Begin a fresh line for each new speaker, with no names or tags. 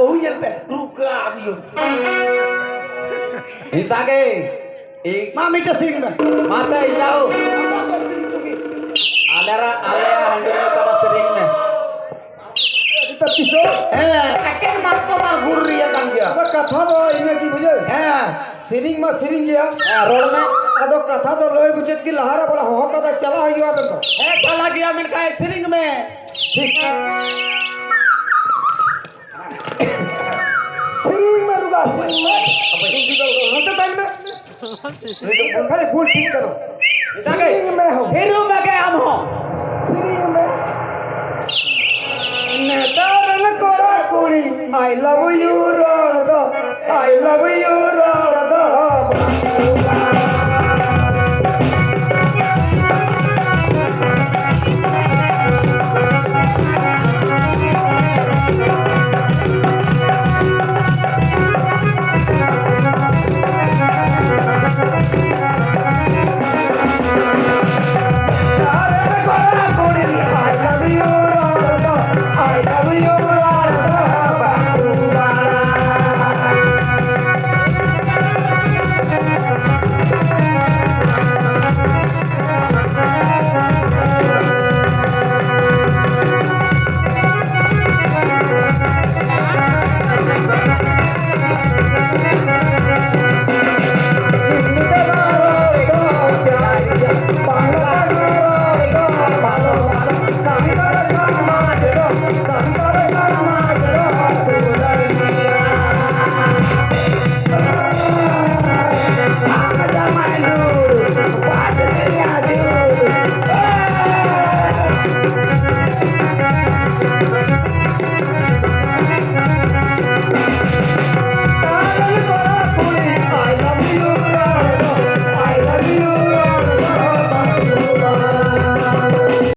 bau yang luka abis. Itage, mami kesing na. Masa ijau. Alera handle pada sering na. Kita pisau. Akan marco maguri ya kan dia.
अब कथा तो इन्हें की बुझे सिरिंग में सिरिंग गया
रोड में.
अदो कथा तो लोहे बुझे की लहारा बड़ा हो पता चला है युवा तो
चला गया मिलका है सिरिंग में.
ठीक सिरिंग में रुका सिरिंग में अब हिंदी तो होते टाइम में ये तो खाली भूल ठीक करो सिरिंग में हो
हिरू में के हम हो.
सिरिंग में नेता रन कोरा कुड़ी I love you road I love you